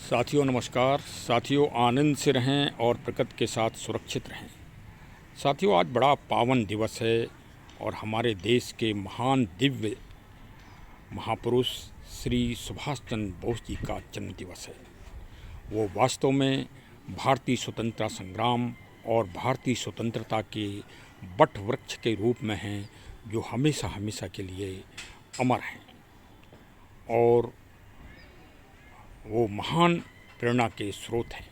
साथियों नमस्कार। साथियों आनंद से रहें और प्रकृति के साथ सुरक्षित रहें। साथियों आज बड़ा पावन दिवस है और हमारे देश के महान दिव्य महापुरुष श्री सुभाष चंद्र बोस जी का जन्म दिवस है। वो वास्तव में भारतीय स्वतंत्रता संग्राम और भारतीय स्वतंत्रता के वट वृक्ष के रूप में हैं जो हमेशा हमेशा के लिए अमर हैं और वो महान प्रेरणा के स्रोत हैं।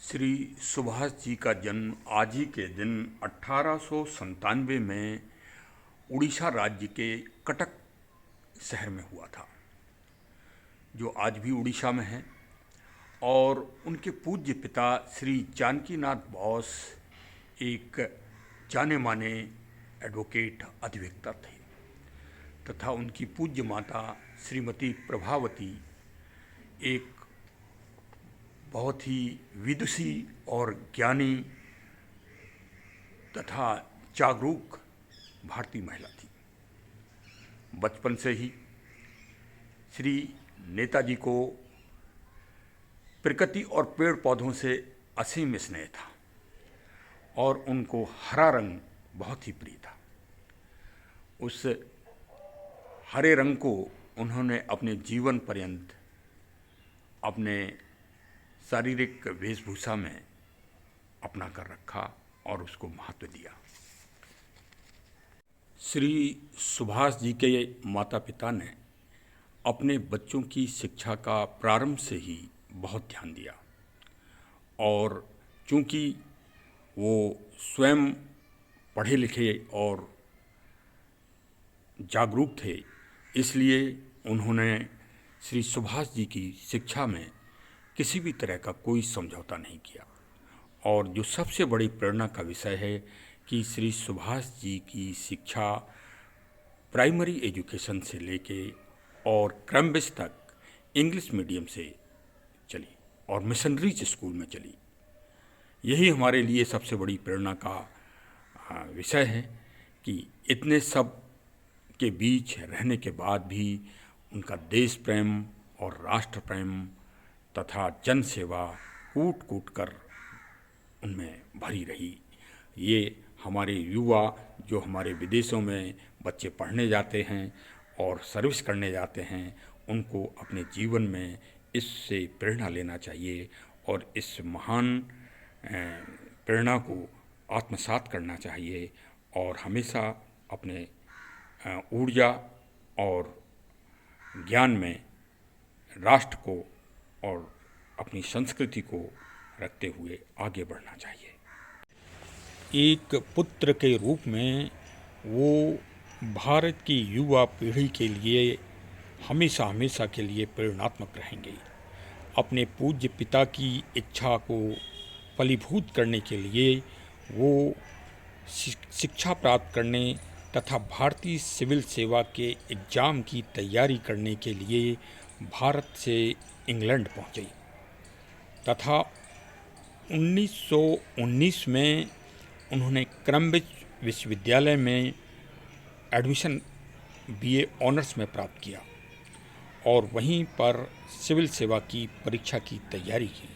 श्री सुभाष जी का जन्म आज ही के दिन 1897 में उड़ीसा राज्य के कटक शहर में हुआ था, जो आज भी उड़ीसा में है। और उनके पूज्य पिता श्री जानकीनाथ बोस एक जाने माने एडवोकेट अधिवक्ता थे तथा उनकी पूज्य माता श्रीमती प्रभावती एक बहुत ही विदुषी और ज्ञानी तथा जागरूक भारतीय महिला थी। बचपन से ही श्री नेताजी को प्रकृति और पेड़ पौधों से असीम स्नेह था और उनको हरा रंग बहुत ही प्रिय था। उस हरे रंग को उन्होंने अपने जीवन पर्यंत अपने शारीरिक वेशभूषा में अपना कर रखा और उसको महत्व दिया। श्री सुभाष जी के माता पिता ने अपने बच्चों की शिक्षा का प्रारंभ से ही बहुत ध्यान दिया और चूंकि वो स्वयं पढ़े लिखे और जागरूक थे, इसलिए उन्होंने श्री सुभाष जी की शिक्षा में किसी भी तरह का कोई समझौता नहीं किया। और जो सबसे बड़ी प्रेरणा का विषय है कि श्री सुभाष जी की शिक्षा प्राइमरी एजुकेशन से लेके और क्रैम्ब्रिज तक इंग्लिश मीडियम से चली और मिशनरीज स्कूल में चली। यही हमारे लिए सबसे बड़ी प्रेरणा का विषय है कि इतने सब के बीच रहने के बाद भी उनका देश प्रेम और राष्ट्र प्रेम तथा जन सेवा कूट कूट कर उनमें भरी रही। ये हमारे युवा जो हमारे विदेशों में बच्चे पढ़ने जाते हैं और सर्विस करने जाते हैं, उनको अपने जीवन में इससे प्रेरणा लेना चाहिए और इस महान प्रेरणा को आत्मसात करना चाहिए और हमेशा अपने ऊर्जा और ज्ञान में राष्ट्र को और अपनी संस्कृति को रखते हुए आगे बढ़ना चाहिए। एक पुत्र के रूप में वो भारत की युवा पीढ़ी के लिए हमेशा हमेशा के लिए प्रेरणात्मक रहेंगे। अपने पूज्य पिता की इच्छा को फलीभूत करने के लिए वो शिक्षा प्राप्त करने तथा भारतीय सिविल सेवा के एग्ज़ाम की तैयारी करने के लिए भारत से इंग्लैंड पहुंचे तथा 1919 में उन्होंने क्रैम्ब्रिज विश्वविद्यालय में एडमिशन बीए ऑनर्स में प्राप्त किया और वहीं पर सिविल सेवा की परीक्षा की तैयारी की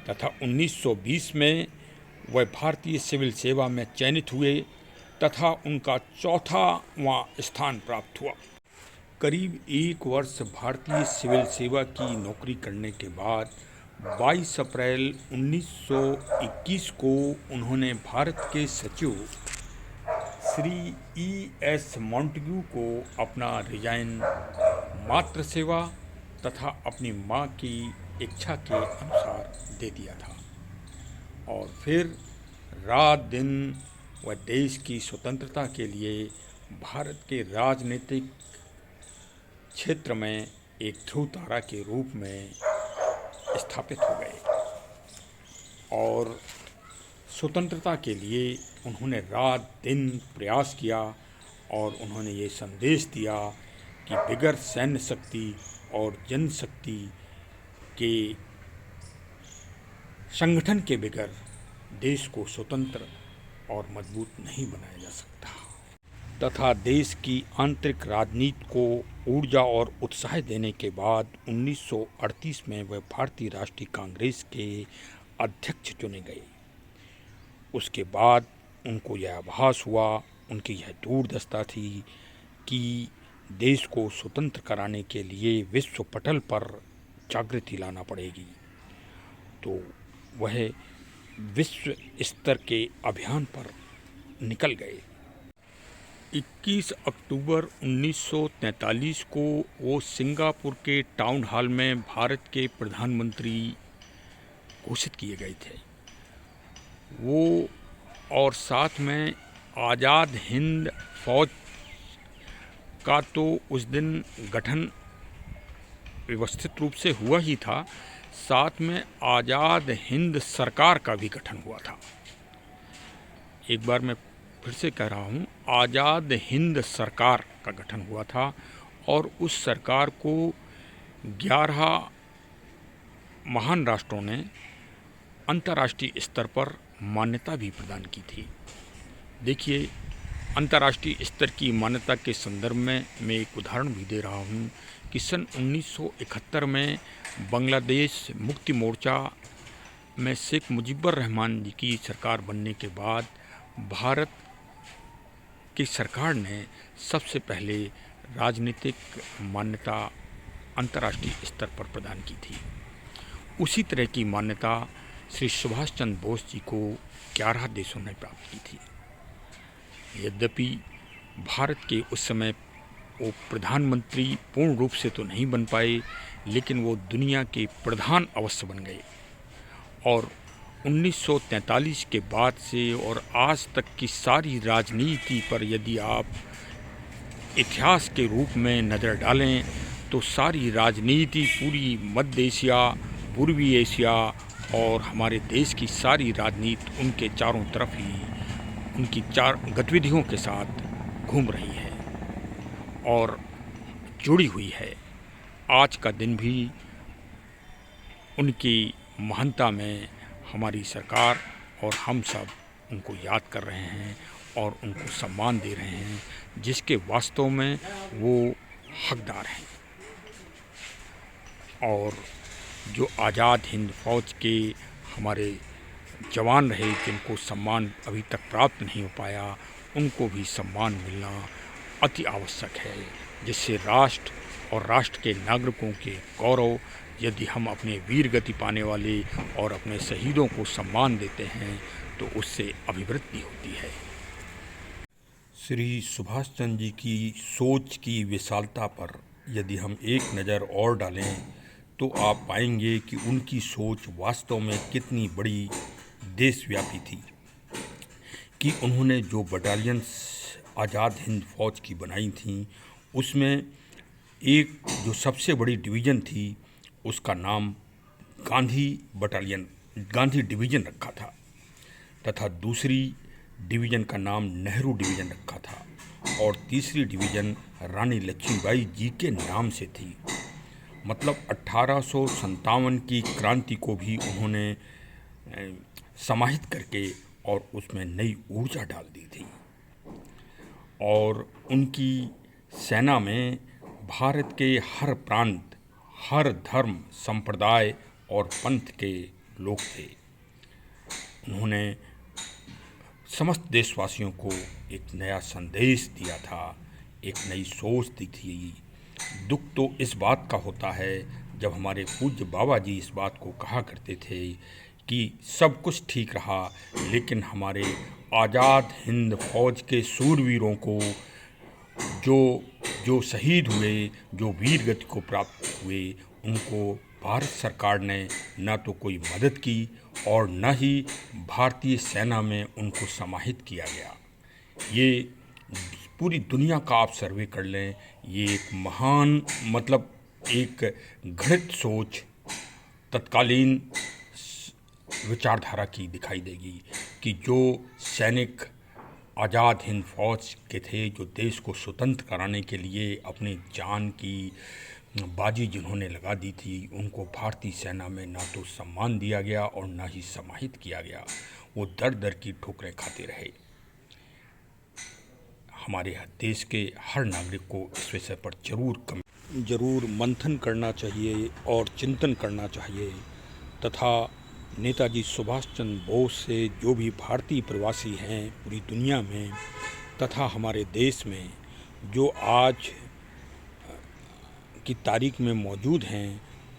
तथा 1920 में वह भारतीय सिविल सेवा में चयनित हुए तथा उनका चौथावां स्थान प्राप्त हुआ। करीब एक वर्ष भारतीय सिविल सेवा की नौकरी करने के बाद 22 अप्रैल 1921 को उन्होंने भारत के सचिव श्री E.S. मॉन्टेग्यू को अपना रिजाइन मातृ सेवा तथा अपनी मां की इच्छा के अनुसार दे दिया था और फिर रात दिन वह देश की स्वतंत्रता के लिए भारत के राजनीतिक क्षेत्र में एक ध्रुव तारा के रूप में स्थापित हो गए और स्वतंत्रता के लिए उन्होंने रात दिन प्रयास किया और उन्होंने ये संदेश दिया कि बगैर सैन्य शक्ति और जनशक्ति के संगठन के बगैर देश को स्वतंत्र और मजबूत नहीं बनाया जा सकता। तथा देश की आंतरिक राजनीति को ऊर्जा और उत्साह देने के बाद 1938 में वह भारतीय राष्ट्रीय कांग्रेस के अध्यक्ष चुने गए। उसके बाद उनको यह आभास हुआ, उनकी यह दूरदर्शिता थी कि देश को स्वतंत्र कराने के लिए विश्व पटल पर जागृति लाना पड़ेगी। तो वह विश्व स्तर के अभियान पर निकल गए। 21 अक्टूबर 1943 को वो सिंगापुर के टाउन हॉल में भारत के प्रधानमंत्री घोषित किए गए थे। वो और साथ में आज़ाद हिंद फौज का तो उस दिन गठन व्यवस्थित रूप से हुआ ही था, साथ में आज़ाद हिंद सरकार का भी गठन हुआ था। एक बार मैं फिर से कह रहा हूँ, आज़ाद हिंद सरकार का गठन हुआ था और उस सरकार को 11 महान राष्ट्रों ने अंतर्राष्ट्रीय स्तर पर मान्यता भी प्रदान की थी। देखिए, अंतर्राष्ट्रीय स्तर की मान्यता के संदर्भ में मैं एक उदाहरण भी दे रहा हूँ कि सन 1971 में बांग्लादेश मुक्ति मोर्चा में शेख मुजीबुर रहमान जी की सरकार बनने के बाद भारत की सरकार ने सबसे पहले राजनीतिक मान्यता अंतर्राष्ट्रीय स्तर पर प्रदान की थी। उसी तरह की मान्यता श्री सुभाष चंद्र बोस जी को 11 देशों ने प्राप्त की थी। यद्यपि भारत के उस समय वो प्रधानमंत्री पूर्ण रूप से तो नहीं बन पाए, लेकिन वो दुनिया के प्रधान अवश्य बन गए। और 1943 के बाद से और आज तक की सारी राजनीति पर यदि आप इतिहास के रूप में नज़र डालें तो सारी राजनीति पूरी मध्य एशिया, पूर्वी एशिया और हमारे देश की सारी राजनीति उनके चारों तरफ ही उनकी चार गतिविधियों के साथ घूम रही है और जुड़ी हुई है। आज का दिन भी उनकी महानता में हमारी सरकार और हम सब उनको याद कर रहे हैं और उनको सम्मान दे रहे हैं, जिसके वास्तव में वो हकदार हैं। और जो आज़ाद हिंद फौज के हमारे जवान रहे, जिनको सम्मान अभी तक प्राप्त नहीं हो पाया, उनको भी सम्मान मिलना अति आवश्यक है, जिससे राष्ट्र और राष्ट्र के नागरिकों के गौरव, यदि हम अपने वीर गति पाने वाले और अपने शहीदों को सम्मान देते हैं तो उससे अभिवृद्धि होती है। श्री सुभाष चंद्र जी की सोच की विशालता पर यदि हम एक नज़र और डालें तो आप पाएंगे कि उनकी सोच वास्तव में कितनी बड़ी देशव्यापी थी कि उन्होंने जो बटालियंस आज़ाद हिंद फौज की बनाई थी, उसमें एक जो सबसे बड़ी डिवीज़न थी उसका नाम गांधी डिवीज़न रखा था तथा दूसरी डिवीज़न का नाम नेहरू डिवीज़न रखा था और तीसरी डिवीज़न रानी लक्ष्मीबाई जी के नाम से थी। मतलब 1857 की क्रांति को भी उन्होंने समाहित करके और उसमें नई ऊर्जा डाल दी थी। और उनकी सेना में भारत के हर प्रांत, हर धर्म, संप्रदाय और पंथ के लोग थे। उन्होंने समस्त देशवासियों को एक नया संदेश दिया था, एक नई सोच दी थी। दुख तो इस बात का होता है जब हमारे पूज्य बाबा जी इस बात को कहा करते थे कि सब कुछ ठीक रहा, लेकिन हमारे आज़ाद हिंद फौज के सूरवीरों को जो शहीद हुए, जो वीर गति को प्राप्त हुए, उनको भारत सरकार ने न तो कोई मदद की और न ही भारतीय सेना में उनको समाहित किया गया। ये पूरी दुनिया का आप सर्वे कर लें, ये एक महान एक घृणित सोच तत्कालीन विचारधारा की दिखाई देगी कि जो सैनिक आज़ाद हिंद फौज के थे, जो देश को स्वतंत्र कराने के लिए अपनी जान की बाजी जिन्होंने लगा दी थी, उनको भारतीय सेना में ना तो सम्मान दिया गया और ना ही समाहित किया गया। वो दर दर की ठोकरें खाते रहे। हमारे देश के हर नागरिक को इस विषय पर जरूर मंथन करना चाहिए और चिंतन करना चाहिए तथा नेताजी सुभाष चंद्र बोस से जो भी भारतीय प्रवासी हैं पूरी दुनिया में तथा हमारे देश में जो आज की तारीख में मौजूद हैं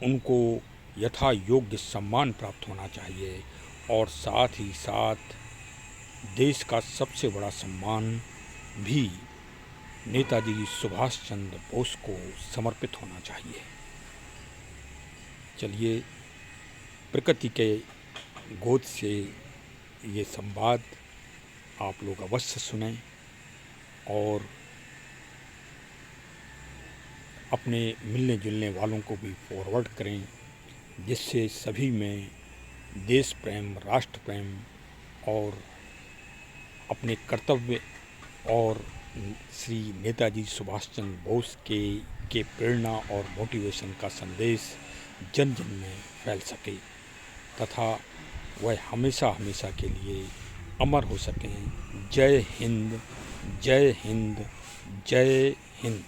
उनको यथा योग्य सम्मान प्राप्त होना चाहिए और साथ ही साथ देश का सबसे बड़ा सम्मान भी नेताजी सुभाष चंद्र बोस को समर्पित होना चाहिए। चलिए प्रकृति के गोद से ये संवाद आप लोग अवश्य सुनें और अपने मिलने जुलने वालों को भी फॉरवर्ड करें, जिससे सभी में देश प्रेम, राष्ट्र प्रेम और अपने कर्तव्य और श्री नेताजी सुभाष चंद्र बोस के प्रेरणा और मोटिवेशन का संदेश जन जन में फैल सके तथा वह हमेशा हमेशा के लिए अमर हो सकें। जय हिंद, जय हिंद, जय हिंद।